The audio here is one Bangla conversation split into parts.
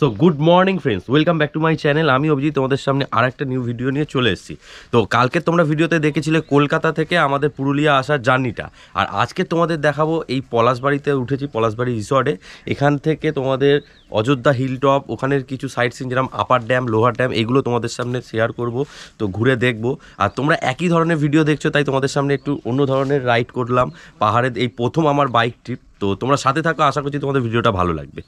So good morning friends, welcome back to my channel. আমি অভিজিৎ তোমাদের সামনে আর একটা নিউ ভিডিও নিয়ে চলে এসেছি। তো কালকে তোমরা ভিডিওতে দেখেছিলে কলকাতা থেকে আমাদের পুরুলিয়া আসার জার্নিটা, আর আজকে তোমাদের দেখাবো এই পলাশবাড়িতে উঠেছি, পলাশবাড়ি রিসর্টে। এখান থেকে তোমাদের অযোধ্যা হিল টপ, ওখানের কিছু সাইট সিন যেরকম আপার ড্যাম, লোহার ড্যাম, এগুলো তোমাদের সামনে শেয়ার করব। তো ঘুরে দেখবো। আর তোমরা একই ধরনের ভিডিও দেখছো, তাই তোমাদের সামনে একটু অন্য ধরনের রাইড করলাম পাহাড়ে। এই প্রথম আমার বাইক ট্রিপ। তো তোমরা সাথে থাকো, আশা করছি তোমাদের ভিডিওটা ভালো লাগবে।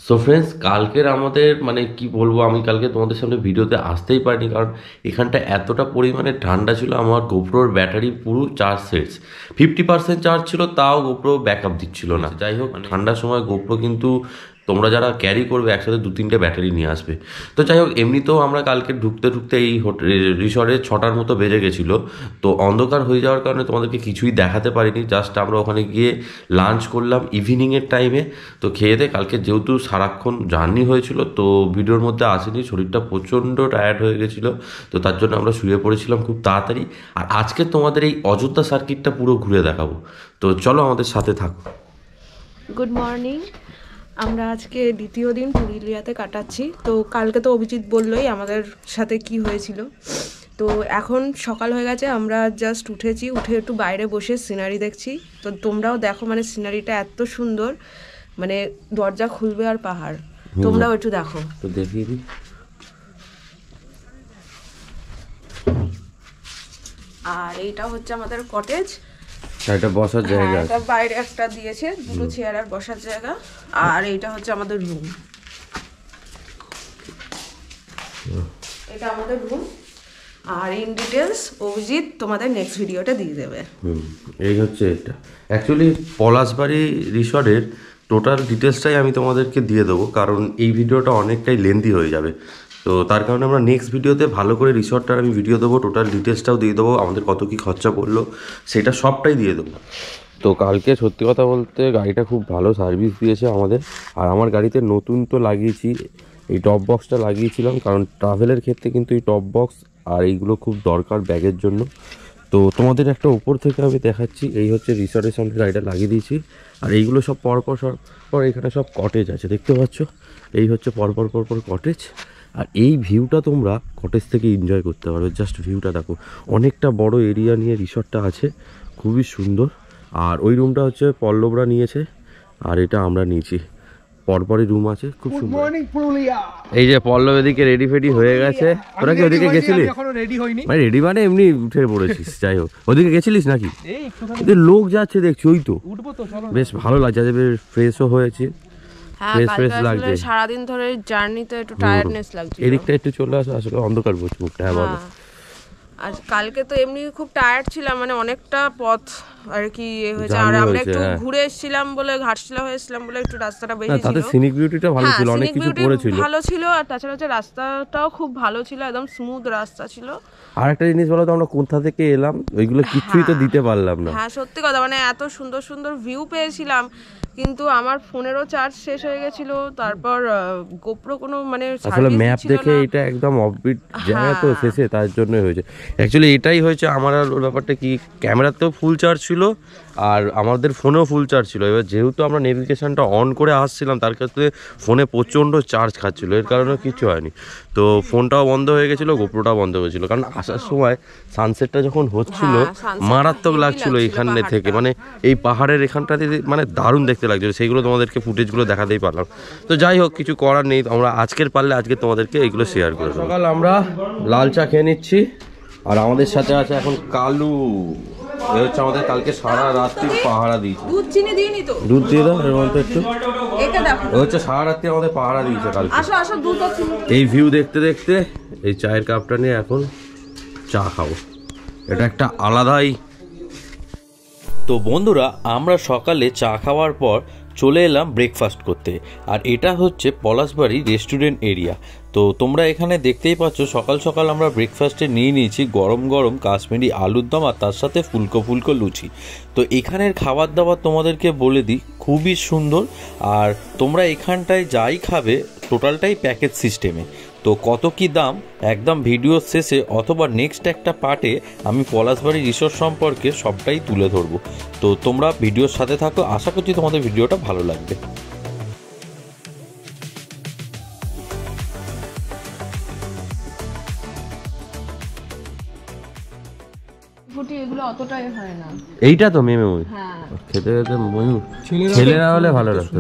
সো ফ্রেন্ডস, কালকের আমাদের মানে কি বলবো, আমি কালকে তোমাদের সামনে ভিডিওতে আসতেই পারিনি, কারণ এখানটা এতটা পরিমাণে ঠান্ডা ছিল। আমার গোপ্রোর ব্যাটারি পুরো চার্জ শেষ, 50% চার্জ ছিল, তাও গোপ্রো ব্যাকআপ দিচ্ছিল না। যাই হোক, ঠান্ডার সময় গোপ্রো কিন্তু তোমরা যারা ক্যারি করবে একসাথে 2-3টে ব্যাটারি নিয়ে আসবে। তো যাই হোক, এমনিতেও আমরা কালকে ঢুকতে ঢুকতে এই রিসর্টে 6টার মতো বেজে গেছিলো। তো অন্ধকার হয়ে যাওয়ার কারণে তোমাদেরকে কিছুই দেখাতে পারিনি। জাস্ট আমরা ওখানে গিয়ে লাঞ্চ করলাম ইভিনিংয়ের টাইমে। তো খেয়ে দিয়ে কালকে যেহেতু সারাক্ষণ জার্নি হয়েছিল, তো ভিডিওর মধ্যে আসেনি, শরীরটা প্রচণ্ড টায়ার্ড হয়ে গেছিলো। তো তার জন্য আমরা শুয়ে পড়েছিলাম খুব তাড়াতাড়ি। আর আজকে তোমাদের এই অযোধ্যা সার্কিটটা পুরো ঘুরে দেখাবো। তো চলো আমাদের সাথে থাকো। Good morning. আমরা আজকে দ্বিতীয় দিন পুরুলিয়াতে কাটাচ্ছি। তো কালকে তো অভিজিৎ বললোই আমাদের সাথে কি হয়েছিল। তো এখন সকাল হয়ে গেছে, আমরা জাস্ট উঠেছি, উঠে একটু বাইরে বসে সিনারি দেখছি। তো তোমরাও দেখো, মানে সিনারিটা এত সুন্দর, মানে দরজা খুলবে আর পাহাড়। তোমরাও একটু দেখো। তো দেখিয়ে দিই। আর এইটা হচ্ছে আমাদের কটেজ, এটা বসার জায়গা, এটা বাইরে একটা দিয়েছে, দুটো চেয়ার আর বসার জায়গা। আর এইটা হচ্ছে আমাদের রুম, এটা আমাদের রুম। আর ইন ডিটেলস অভিজিৎ তোমাদের নেক্সট ভিডিওটা দিয়ে দেবে। এই হচ্ছে এটা। অ্যাকচুয়ালি পলাশবাড়ি রিসর্টের টোটাল ডিটেলসটাই আমি তোমাদেরকে দিয়ে দেবো, কারণ এই ভিডিওটা অনেকটাই লেন্দি হয়ে যাবে। তো তার কারণে আমরা নেক্সট ভিডিওতে ভালো করে রিসর্টটার আমি ভিডিও দেবো, টোটাল ডিটেলসটাও দিয়ে দেবো, আমাদের কত কী খরচা পড়লো সেটা সবটাই দিয়ে দেবো। তো কালকে সত্যি কথা বলতে গাড়িটা খুব ভালো সার্ভিস দিয়েছে আমাদের। আর আমার গাড়িতে নতুন তো লাগিয়েছি, এই টপ বক্সটা লাগিয়েছিলাম, কারণ ট্রাভেলের ক্ষেত্রে কিন্তু এই টপ বক্স আর এইগুলো খুব দরকার ব্যাগের জন্য। তো তোমাদের একটা উপর থেকে আমি দেখাচ্ছি। এই হচ্ছে রিসর্টের সামনে গাড়িটা লাগিয়ে দিয়েছি। আর এইগুলো সব পরপর এখানে সব কটেজ আছে, দেখতে পাচ্ছ। এই হচ্ছে পরপর কটেজ। আর এই ভিউটা তোমরা কটেজ থেকে এনজয় করতে পারবে। জাস্ট ভিউটা দেখো, অনেকটা বড় এরিয়া নিয়ে রিসর্টটা আছে, খুবই সুন্দর। আর ওই রুমটা হচ্ছে পল্লবরা নিয়েছে, আর এটা আমরা নিয়েছি। পরপরই রুম আছে, খুব সুন্দর। এই যে পল্লব এদিকে রেডি ফেডি হয়ে গেছে। তোরা কি ওদিকে গেছিলিস? মানে রেডি মানে এমনি উঠে পড়েছিস? যাই হোক, ওদিকে গেছিলিস নাকি? লোক যাচ্ছে দেখছি, ওই তো বেশ ভালো লাগছে, বেশ ফ্রেশও হয়েছে, ফ্রেশ লাগছে। সারাদিন ধরে জার্নিতে একটু টায়ার্ডনেস লাগছে। এদিকটা একটু চলে আসো, আসলে অন্ধকার পড়ছে মুখটা। হ্যাঁ বলো। আর কালকে তো এমনি খুব টায়ার্ড ছিলাম, মানে অনেকটা পথ আর কি হয়েছে। আর আমরা একটু ঘুরে এসেছিলাম বলে, ঘাটশিলা হয়েছিলাম বলে একটু রাস্তাটা বেশি ছিল। তাতে সিনিক বিউটিটা ভালো ছিল, অনেক কিছু পড়েছিল, ভালো ছিল। আর তাছাড়া হচ্ছে রাস্তাটাও খুব ভালো ছিল, একদম স্মুথ রাস্তা ছিল। আর একটা জিনিস বলো তো, আমরা কোথা থেকে এলাম, ওইগুলো কিছুই তো দিতে পারলাম না। হ্যাঁ সত্যি কথা, মানে এত সুন্দর সুন্দর ভিউ পেয়েছিলাম, কিন্তু আমার ফোনেরও চার্জ শেষ হয়ে গেছিল। তারপর গোপ্রো কোনো মানে আসলে ম্যাপ দেখে এটা একদম অফবিট জায়গা তো শেষে, তার জন্যই হয়েছে। অ্যাকচুয়ালি এটাই হয়েছে আমার। আর ব্যাপারটা কি, ক্যামেরাতেও ফুল চার্জ ছিল আর আমাদের ফোনেও ফুল চার্জ ছিল। এবার যেহেতু আমরা নেভিগেশনটা অন করে আসছিলাম, তার ক্ষেত্রে ফোনে প্রচণ্ড চার্জ খাচ্ছিলো, এর কারণে কিছু হয়নি। তো ফোনটাও বন্ধ হয়ে গেছিলো, গোপ্রোটাও বন্ধ হয়েছিল, কারণ আসার সময় সানসেটটা যখন হচ্ছিল মারাত্মক লাগছিল এখানে থেকে। মানে এই পাহাড়ের এখানটাতে মানে দারুণ দেখতে লাগছিল, সেইগুলো তোমাদেরকে ফুটেজগুলো দেখাতেই পারলাম। তো যাই হোক, কিছু করার নেই, আমরা আজকের পারলে আজকে তোমাদেরকে এইগুলো শেয়ার করে দেবো। সকাল আমরা লাল চা খেয়ে নিচ্ছি, আর আমাদের সাথে আছে এখন কালু। এ হচ্ছে আমাদের কালকে সারা রাত্রি পাহারা দিয়েছে। দুধ চিনি দিইনি তো, দুধ দিয়ে দাও এর মধ্যে একটু। এটা দেখো, ও হচ্ছে সারা রাত্রি আমাদের পাহারা দিয়েছে কালকে। আসো আসো, দুধ আর চিনি। এই ভিউ দেখতে দেখতে এই চায়ের কাপটা নিয়ে এখন চা খাবো, এটা একটা আলাদাই। তো বন্ধুরা, আমরা সকালে চা খাওয়ার পর চলে এলাম ব্রেকফাস্ট করতে। আর এটা হচ্ছে পলাশবাড়ি রেস্টুরেন্ট এরিয়া। তো তোমরা এখানে দেখতেই পাচ্ছ, সকাল সকাল আমরা ব্রেকফাস্টে নিয়ে নিয়েছি গরম গরম কাশ্মীরি আলুর দম, আর তার সাথে ফুলকো ফুলকো লুচি। তো এখানের খাবার দাবার তোমাদেরকে বলে দিই, খুবই সুন্দর। আর তোমরা এখানটায় যাই খাবে টোটালটাই প্যাকেজ সিস্টেমে। তো কত কি দাম একদম ভিডিওর শেষে অথবা নেক্সট একটা পার্টে আমি পলাশবাড়ি রিসোর্ট সম্পর্কে সবটাই তুলে ধরবো। তো তোমরা ভিডিওর সাথে থাকো, আশা করছি তোমাদের ভিডিওটা ভালো লাগবে। ফুটি এগুলো অতটাই হয় না। এইটা তো মেয়ে ময়ূর হ্যাঁ খেতে খেতে ময়ূর ছেলেরা হলে ভালো লাগতো।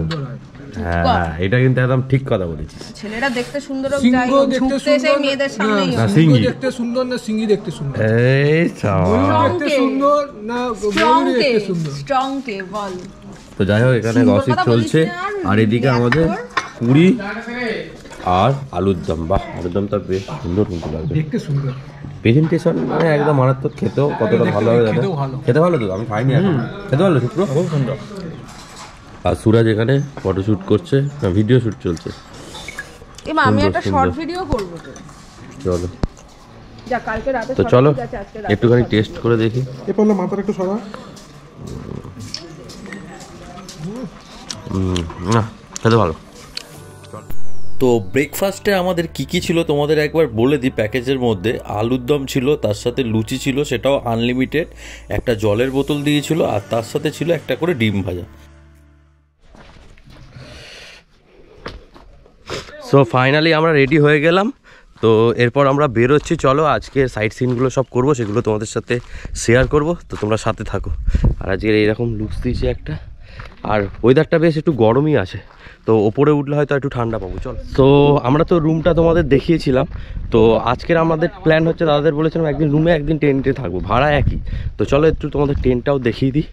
হ্যাঁ হ্যাঁ এটা কিন্তু একদম ঠিক কথা বলেছিস। ছেলেরা দেখতে সুন্দর হোক যাই হোক ঝুঁকতে সেই মেয়েদের সামনেই না সিঙ্গি দেখতে সুন্দর না সিঙ্গি দেখতে সুন্দর? এই দেখতে সুন্দর না ময়ূরী দেখতে সুন্দর? স্ট্রং কে বল। তো যাই হোক এখানে গসিপ চলছে আর এদিকে আমাদের পুরি আর আলুর দম। বাহ আলুর দমটা বেশ সুন্দর কিন্তু লাগবে দেখতে সুন্দর, প্রেজেন্টেশন মানে একদম মারাত্মক, খেতেও কতটা ভালো হবে জানো? খেতে ভালো তো, আমি খাইনি এখন। খেতে ভালো শুক্র, খুব সুন্দর। আর সুরাজ এখানে ফটোশুট করছে, না ভিডিও শুট চলছে। এমা আমি একটা শর্ট ভিডিও করব তো। চলো যা কালকে রাতে তো চলো একটুখানি টেস্ট করে দেখি। এ পড়লে মাথাটা একটু সরা। না খেতে ভালো। তো ব্রেকফাস্টে আমাদের কি কি ছিল তোমাদের একবার বলে দিই। প্যাকেজের মধ্যে আলুর দম ছিল, তার সাথে লুচি ছিল, সেটাও আনলিমিটেড, একটা জলের বোতল দিয়েছিল, আর তার সাথে ছিল একটা করে ডিম ভাজা। সো ফাইনালি আমরা রেডি হয়ে গেলাম। তো এরপর আমরা বেরোচ্ছি। চলো আজকে সাইট সিনগুলো সব করবো, সেগুলো তোমাদের সাথে শেয়ার করব, তো তোমরা সাথে থাকো। আর আজকের এইরকম লুকস দিয়েছি একটা, আর ওয়েদারটা বেশ একটু গরমই আছে, তো ওপরে উঠলে হয়তো একটু ঠান্ডা পাবো। চলো, তো আমরা তো রুমটা তোমাদের দেখিয়েছিলাম। তো আজকের আমাদের প্ল্যান হচ্ছে, দাদাদের বলেছিলাম একদিন রুমে একদিন টেন্টে থাকবো, ভাড়া একই। তো চলো একটু তোমাদের টেন্টটাও দেখিয়ে দিই।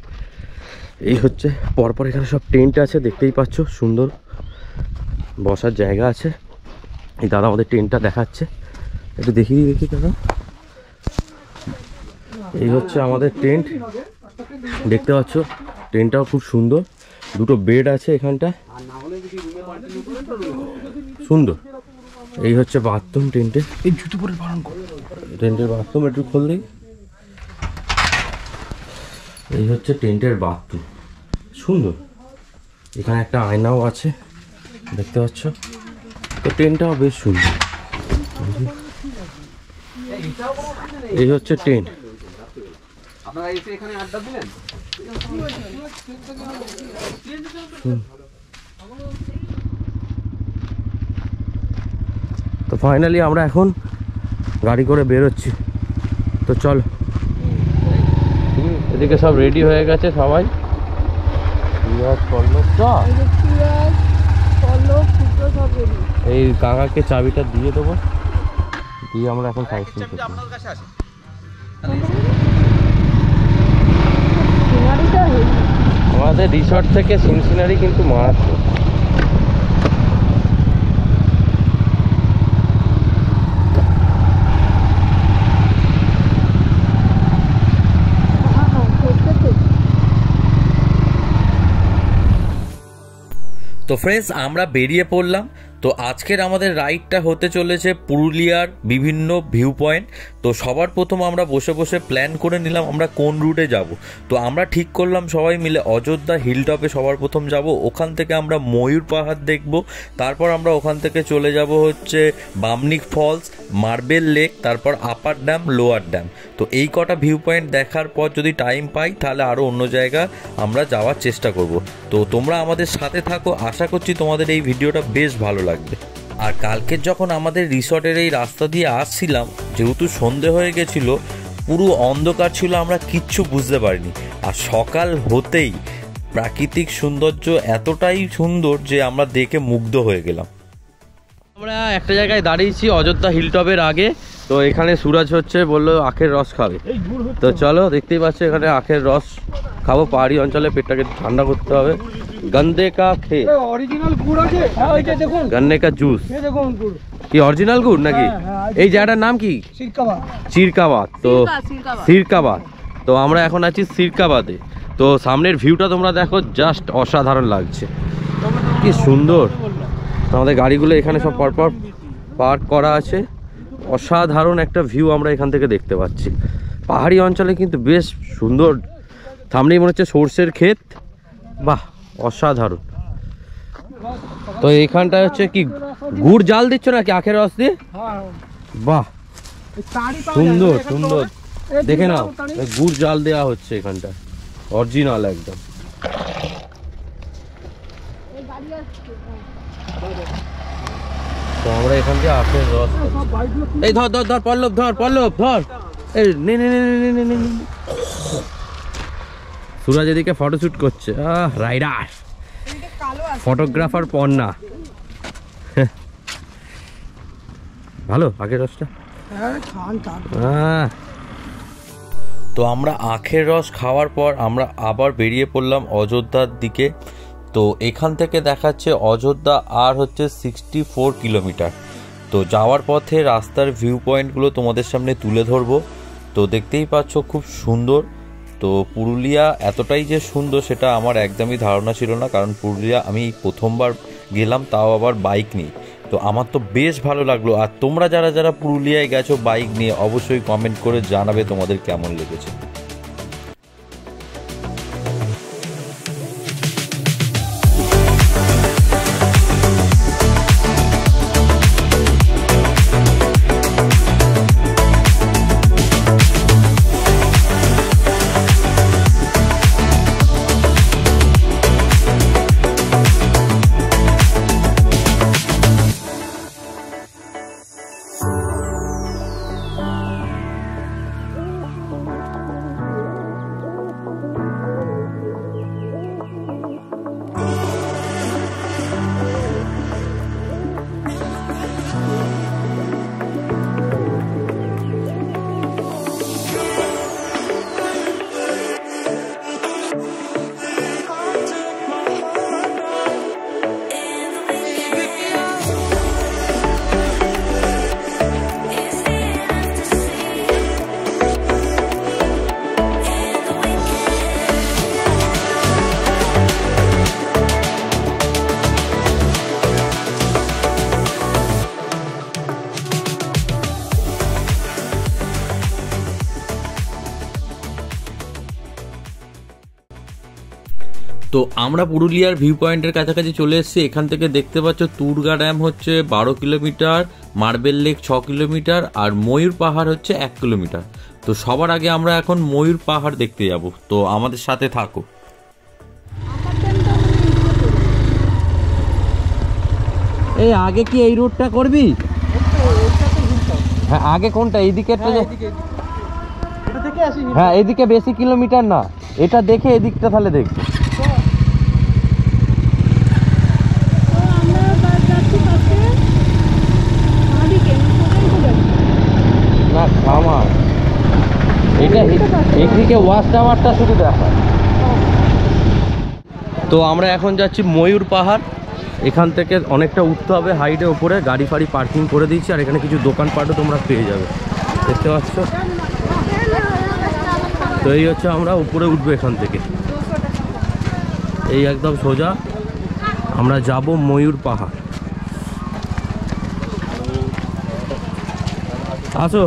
এই হচ্ছে পরপর এখানে সব টেন্ট আছে, দেখতেই পাচ্ছ, সুন্দর বসার জায়গা আছে। এই দাদা আমাদের টেন্টটা দেখাচ্ছে, একটু দেখিয়ে দিই, দেখি দাদা। এই হচ্ছে আমাদের টেন্ট, দেখতে পাচ্ছ টেন্টটাও খুব সুন্দর। দুটো বেড আছে এখানটা, সুন্দর। এই হচ্ছে বাথরুম টেন্টে, এই জুতো পরে পালন কর। টেন্টের বাথরুম একটু খোল দিই। এই হচ্ছে টেন্টের বাথরুম, সুন্দর। এখানে একটা আয়নাও আছে, দেখতে পাচ্ছ। তো টেন্টটাও বেশ সুন্দর। এই হচ্ছে টেন্ট। আপনারা এসে এখানে আড্ডা দিলেন? তো ফাইনালি আমরা এখন গাড়ি করে বেরোচ্ছি। তো চল, এদিকে সব রেডি হয়ে গেছে সবাই। এই কাকাকে চাবিটা দিয়ে দেবো, দিয়ে আমরা এখন ফাংশন করছি। আমাদের রিসর্ট থেকে সিনসিনারি কিন্তু মারাত্মক। তো ফ্রেন্ডস আমরা বেরিয়ে পড়লাম। তো আজকের আমাদের রাইডটা হতে চলেছে পুরুলিয়ার বিভিন্ন ভিউ পয়েন্ট। তো সবার প্রথম আমরা বসে বসে প্ল্যান করে নিলাম আমরা কোন রুটে যাব। তো আমরা ঠিক করলাম সবাই মিলে অযোধ্যা হিলটপে সবার প্রথম যাব, ওখান থেকে আমরা ময়ূর পাহাড় দেখব, তারপর আমরা ওখান থেকে চলে যাব হচ্ছে বামনিক ফলস, মার্বেল লেক, তারপর আপার ড্যাম, লোয়ার ড্যাম। তো এই কটা ভিউ পয়েন্ট দেখার পর যদি টাইম পাই তাহলে আরও অন্য জায়গা আমরা যাওয়ার চেষ্টা করব। তো তোমরা আমাদের সাথে থাকো, আশা করছি তোমাদের এই ভিডিওটা বেশ ভালো লাগবে। আর কালকের যখন আমাদের রিসর্টের এই রাস্তা দিয়ে আসছিলাম, যেহেতু সন্ধে হয়ে গেছিল, পুরো অন্ধকার ছিল, আমরা কিচ্ছু বুঝতে পারিনি। আর সকাল হতেই প্রাকৃতিক সৌন্দর্য এতটাই সুন্দর যে আমরা দেখে মুগ্ধ হয়ে গেলাম। আমরা একটা জায়গায় দাঁড়িয়েছি অযোধ্যা হিলটপের আগে। তো এখানে সুরাজ হচ্ছে বললো আখের রস খাবে। তো চলো, দেখতেই পাচ্ছ এখানে আখের রস খাবো। পাহাড়ি অঞ্চলে পেটটাকে ঠান্ডা করতে হবে। গন্ডে কা খেয়ে অরিজিনাল গুড় আছে, এইটা দেখুন, গন্ডে কা জুস। এই দেখুন গুড় কি অরিজিনাল গুড় নাকি? এই জায়গাটার নাম কি? সিরকাবাদ। চিরকাবাদ। তো সিরকাবাদ। তো আমরা এখন আছি সিরকাবাদে। তো সামনের ভিউটা তোমরা দেখো, জাস্ট অসাধারণ লাগছে, কি সুন্দর। আমাদের গাড়িগুলো এখানে সব পরপর পার্ক করা আছে। অসাধারণ একটা ভিউ আমরা এখান থেকে দেখতে পাচ্ছি। পাহাড়ি অঞ্চলে কিন্তু বেশ সুন্দর। সামনেই মনে হচ্ছে সর্ষের ক্ষেত, বাহ অসাধারণ। তো এইখানটায় হচ্ছে কি গুড় জাল দিচ্ছ নাকি আখের রস দিয়ে? বাহ সুন্দর সুন্দর, দেখে নাও গুড় জাল দেওয়া হচ্ছে এখানটা, অরিজিনাল একদম। তো আমরা এখান থেকে আখের রস, এই ধর ধর ধর পল্লব, ধর পল্লব ধর, এই নে নে নে নে নে নে নে। সুরাজ এদিকে ফটোশ্যুট করছে। Rider photographer Parna. ভালো আখের রসটা। তো আমরা আখের রস খাওয়ার পর আমরা আবার বেরিয়ে পড়লাম অযোধ্যার দিকে। তো এখান থেকে দেখাচ্ছে অযোধ্যা আর হচ্ছে 64 কিলোমিটার। তো যাওয়ার পথে রাস্তার ভিউ পয়েন্টগুলো তোমাদের সামনে তুলে ধরবো। তো দেখতেই পাচ্ছ খুব সুন্দর। তো পুরুলিয়া এতটাই যে সুন্দর সেটা আমার একদমই ধারণা ছিল না, কারণ পুরুলিয়া আমি প্রথমবার গেলাম, তাও আবার বাইক নিয়ে। তো আমার তো বেশ ভালো লাগলো। আর তোমরা যারা যারা পুরুলিয়ায় গেছো বাইক নিয়ে অবশ্যই কমেন্ট করে জানাবে তোমাদের কেমন লেগেছে। তো আমরা পুরুলিয়ার ভিউ পয়েন্টের কাছাকাছি চলে এসেছি। এখান থেকে দেখতে পাচ্ছ তুরগা ড্যাম হচ্ছে 12 কিলোমিটার, মার্বেল লেক 6 কিলোমিটার, আর ময়ূর পাহাড় হচ্ছে 1 কিলোমিটার। তো সবার আগে আমরা এখন ময়ূর পাহাড় দেখতে যাব। তো আমাদের সাথে থাকো। এই আগে কি এই রোডটা করবি? হ্যাঁ আগে কোনটা? এইদিকে? হ্যাঁ এইদিকে বেশি কিলোমিটার না, এটা দেখে এদিকটা তাহলে দেখবো। না খামার এটা এদিকে ওয়াচ টাওয়ারটা শুধু দেখা। তো আমরা এখন যাচ্ছি ময়ূর পাহাড়। এখান থেকে অনেকটা উঠতে হবে হাইটে ওপরে, গাড়ি ফাড়ি পার্কিং করে দিয়েছি। আর এখানে কিছু দোকানপাটও তোমরা পেয়ে যাবে, দেখতে পাচ্ছ। তো এই হচ্ছে আমরা উপরে উঠবো এখান থেকে, এই একদম সোজা আমরা যাব ময়ূর পাহাড়। আসো।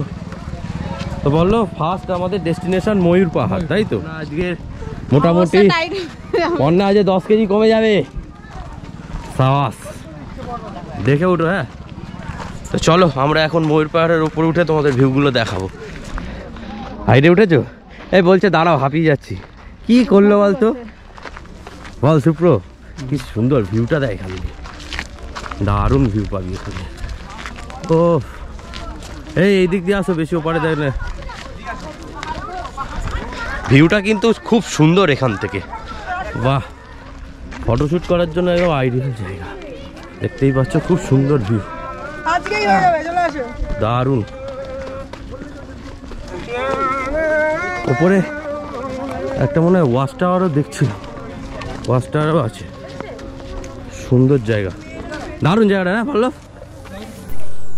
তো বললো ফার্স্ট আমাদের ডেস্টিনেশন ময়ূর পাহাড়, তাই তো? আজকে মোটামুটি পণ্য আজ 10 কেজি কমে যাবে। সাবাস, দেখে উঠো। হ্যাঁ তো চলো আমরা এখন ময়ূর পাহাড়ের উপরে উঠে তোমাদের ভিউগুলো দেখাবো। হাইটে উঠেছো? এই বলছে দাঁড়াও হাঁপিয়ে যাচ্ছি। কি করলো বলতো? বল সুপ্র, কি সুন্দর ভিউটা দেয় এখানে, দারুণ ভিউ পাবি এখানে। ও এই দিক দিয়ে আসো, বেশি ওপারে দেখ না। ভিউটা কিন্তু খুব সুন্দর এখান থেকে। বাহ, ফটোশ্যুট করার জন্য একদম আইডিয়াল জায়গা। দেখতেই পাচ্ছ খুব সুন্দর ভিউ, দারুণ। উপরে একটা মনে হয় ওয়াচ টাওয়ারও দেখছি, ওয়াচ টাওয়ারও আছে। সুন্দর জায়গা, দারুণ জায়গাটা না? ভালো।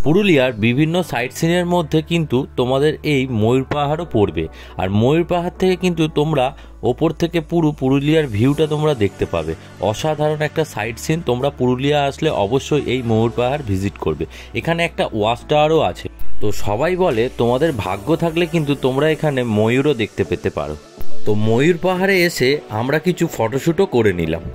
পুরুলিয়ার বিভিন্ন সাইট সিনের মধ্যে কিন্তু তোমাদের এই ময়ূর পাহাড়ও পড়বে। আর ময়ূর পাহাড় থেকে কিন্তু তোমরা ওপর থেকে পুরো পুরুলিয়ার ভিউটা তোমরা দেখতে পাবে। অসাধারণ একটা সাইট সিন। তোমরা পুরুলিয়া আসলে অবশ্যই এই ময়ূর পাহাড় ভিজিট করবে। এখানে একটা ওয়াচ টাওয়ারও আছে। তো সবাই বলে তোমাদের ভাগ্য থাকলে কিন্তু তোমরা এখানে ময়ূরও দেখতে পেতে পারো। তো ময়ূর পাহাড়ে এসে আমরা কিছু ফটোশ্যুটও করে নিলাম।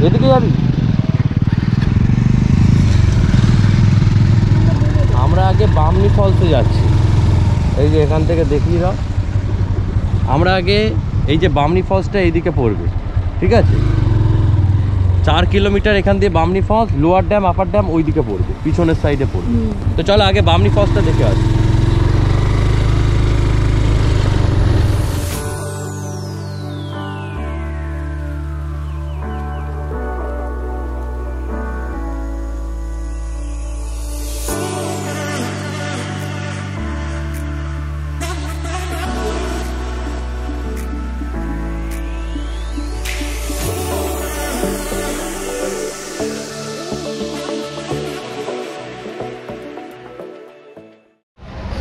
এদিকে যাবি? আগে বামনি ফলসে যাচ্ছি। এই যে এখান থেকে দেখিয়ে দাও, আমরা আগে এই যে বামনি ফলসটা এইদিকে পড়বে, ঠিক আছে? 4 কিলোমিটার এখান দিয়ে Bamni falls, lower dam upper dam ওইদিকে পড়বে, পিছনের সাইডে পড়বে। তো চলো আগে বামনি ফলসটা দেখে আসি।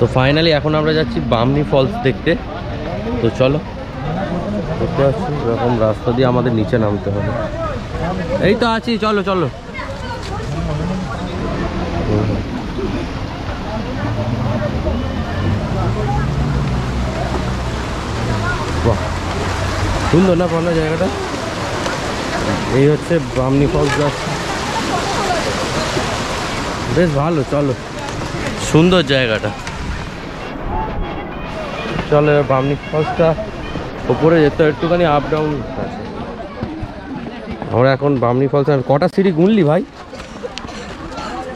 তো ফাইনালি এখন আমরা যাচ্ছি বামনি ফলস দেখতে। তো চলো, দেখতে পাচ্ছি এরকম রাস্তা দিয়ে আমাদের নিচে নামতে হবে। এই তো আছি, চলো চলো। বাহ, সুন্দর না ভালো জায়গাটা? এই হচ্ছে বামনি ফলস যাচ্ছে, বেশ ভালো। চলো, সুন্দর জায়গাটা। চলো বামনি ফলসটা উপরে যেতে একটুখানি আপ ডাউন আছে। আমরা এখন বামনি ফলস, কটা সিঁড়ি গুনলি ভাই?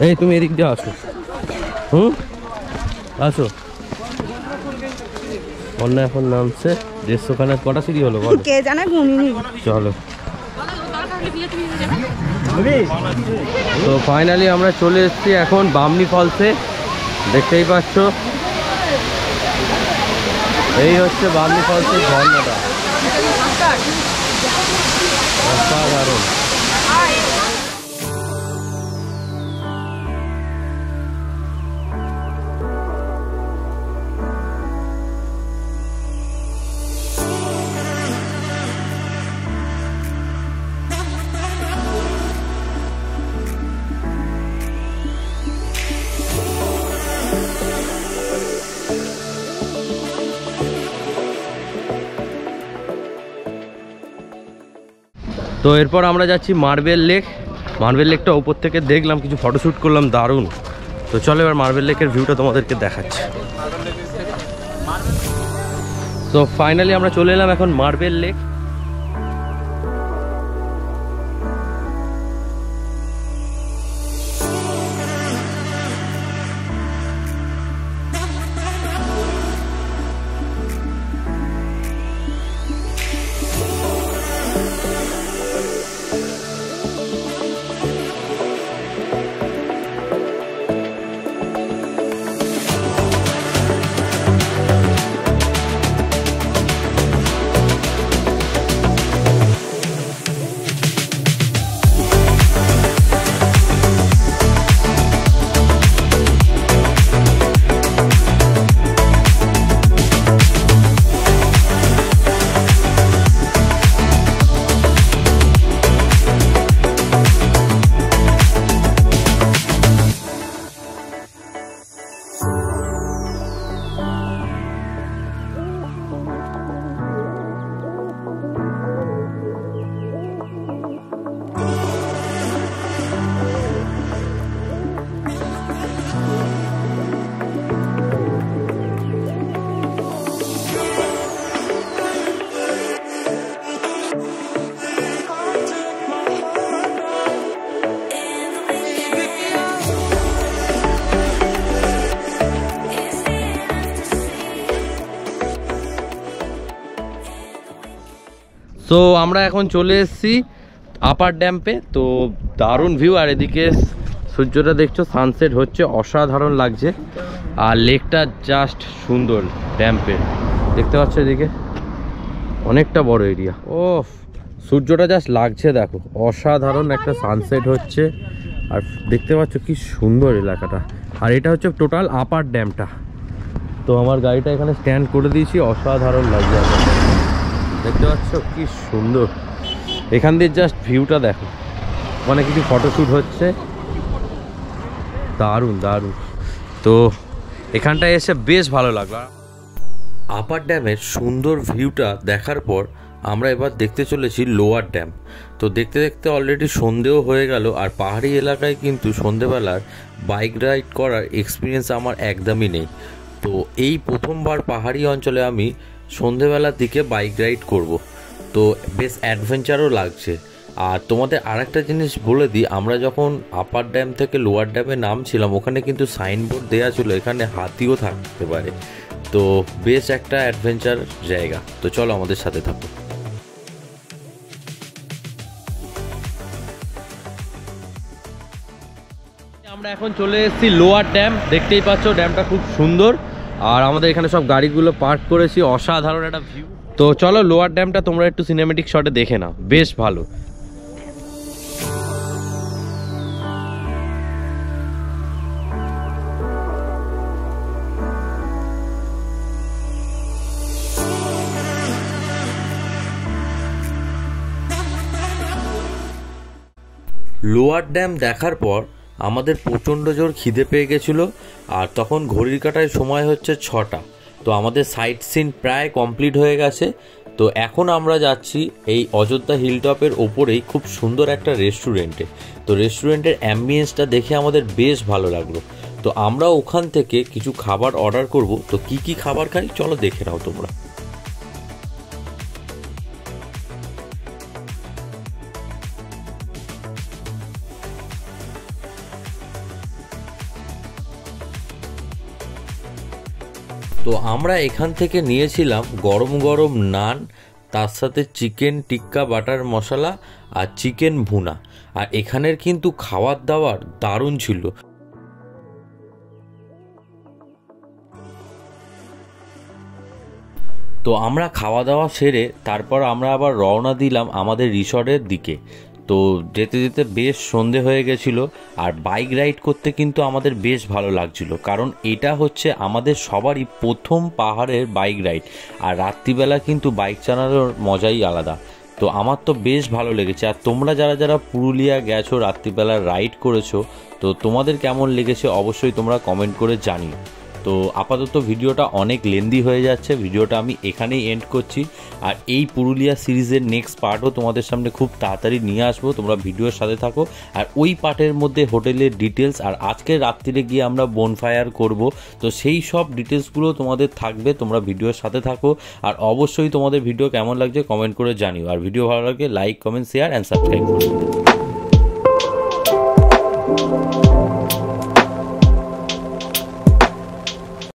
এই তুমি এদিক দিয়ে আসো, আসো। অন্য এখন নামছে 150 খানে, কটা সিঁড়ি হলো বলো? কে জানে, গুনিনি। চলো, তো ফাইনালি আমরা চলে এসেছি এখন বামনি ফলসে। দেখতেই পাচ্ছ, এই হচ্ছে বামনি ফলসের ঝর্ণাটা, অসাধারণ। তো এরপর আমরা যাচ্ছি মার্বেল লেক। মার্বেল লেকটা উপর থেকে দেখলাম, কিছু ফটোশ্যুট করলাম, দারুণ। তো চলো এবার মার্বেল লেকের ভিউটা তোমাদেরকে দেখাচ্ছি। তো ফাইনালি আমরা চলে এলাম এখন মার্বেল লেক। তো আমরা এখন চলে এসেছি আপার ড্যাম্পে। তো দারুণ ভিউ, আর এদিকে সূর্যটা দেখছো সানসেট হচ্ছে, অসাধারণ লাগছে। আর লেকটা জাস্ট সুন্দর, ড্যাম্পে দেখতে পাচ্ছ এদিকে অনেকটা বড় এরিয়া। ও সূর্যটা জাস্ট লাগছে, দেখো অসাধারণ একটা সানসেট হচ্ছে। আর দেখতে পাচ্ছ কি সুন্দর এলাকাটা। আর এটা হচ্ছে টোটাল আপার ড্যামটা। তো আমার গাড়িটা এখানে স্ট্যান্ড করে দিয়েছি, অসাধারণ লাগছে। দেখতে পাচ্ছ কি সুন্দর, এখান দিয়ে জাস্ট ভিউটা দেখো, ওখানে কিছু ফটোশ্যুট হচ্ছে, দারুণ দারুণ। তো এখানটায় এসে বেশ ভালো লাগলো। আপার ড্যামের সুন্দর ভিউটা দেখার পর আমরা এবার দেখতে চলেছি লোয়ার ড্যাম। তো দেখতে দেখতে অলরেডি সন্ধেও হয়ে গেল, আর পাহাড়ি এলাকায় কিন্তু সন্ধেবেলার বাইক রাইড করার এক্সপিরিয়েন্স আমার একদমই নেই। তো এই প্রথমবার পাহাড়ি অঞ্চলে আমি সন্ধেবেলার দিকে বাইক রাইড করব। তো বেশ অ্যাডভেঞ্চারও লাগছে। আর তোমাদের আরেকটা জিনিস বলে দিই, আমরা যখন আপার ড্যাম থেকে লোয়ার ড্যামে নামছিলাম ওখানে কিন্তু সাইনবোর্ড দেওয়া ছিল এখানে হাতিও থাকতে পারে। তো বেশ একটা অ্যাডভেঞ্চার জায়গা। তো চলো আমাদের সাথে থাকো। আমরা এখন চলে এসেছি লোয়ার ড্যাম। দেখতেই পাচ্ছ ড্যামটা খুব সুন্দর, আর আমাদের এখানে সব গাড়িগুলো পার্ক করেছি। অসাধারণ একটা ভিউ। তো চলো লোয়ার ড্যামটা তোমরা একটু সিনেমেটিক শটে দেখে নাও, বেশ ভালো। লোয়ার ড্যাম দেখার পর আমাদের প্রচণ্ড জোর খিদে পেয়ে গেছিলো, আর তখন ঘড়ির কাঁটায় সময় হচ্ছে 6টা। তো আমাদের সাইট সিন প্রায় কমপ্লিট হয়ে গেছে। তো এখন আমরা যাচ্ছি এই অযোধ্যা হিলটপের ওপরেই খুব সুন্দর একটা রেস্টুরেন্টে। তো রেস্টুরেন্টের অ্যাম্বিয়েন্সটা দেখে আমাদের বেশ ভালো লাগলো। তো আমরা ওখান থেকে কিছু খাবার অর্ডার করব। তো কি কি খাবার খাই চলো দেখে নাও তোমরা। তো আমরা এখান থেকে নিয়েছিলাম গরম গরম নান, তার সাথে চিকেন টিক্কা বাটার মশলা আর চিকেন ভুনা। আর এখানের কিন্তু খাবার দাবার দারুণ ছিল। তো আমরা খাওয়া দাওয়া সেরে তারপর আমরা আবার রওনা দিলাম আমাদের রিসর্টের দিকে। তো যেতে যেতে বেশ সন্ধে হয়ে গেছিলো, আর বাইক রাইড করতে কিন্তু আমাদের বেশ ভালো লাগছিল, কারণ এটা হচ্ছে আমাদের সবারই প্রথম পাহাড়ের বাইক রাইড। আর রাত্রিবেলা কিন্তু বাইক চালানোর মজাই আলাদা। তো আমার তো বেশ ভালো লেগেছে। আর তোমরা যারা যারা পুরুলিয়া গেছো রাত্রিবেলা রাইড করেছো, তো তোমাদের কেমন লেগেছে অবশ্যই তোমরা কমেন্ট করে জানিও। তো আপাতত ভিডিওটা অনেক লেন্দি হয়ে যাচ্ছে, ভিডিওটা আমি এখানেই এন্ড করছি। আর এই পুরুলিয়া সিরিজের নেক্সট পার্টও তোমাদের সামনে খুব তাড়াতাড়ি নিয়ে আসবো, তোমরা ভিডিওর সাথে থাকো। আর ওই পার্টের মধ্যে হোটেলের ডিটেলস, আর আজকের রাত্রিরে গিয়ে আমরা বনফায়ার করব, তো সেই সব ডিটেলসগুলো তোমাদের থাকবে, তোমরা ভিডিওর সাথে থাকো। আর অবশ্যই তোমাদের ভিডিও কেমন লাগছে কমেন্ট করে জানিও। আর ভিডিও ভালো লাগে like comment share and subscribe করো।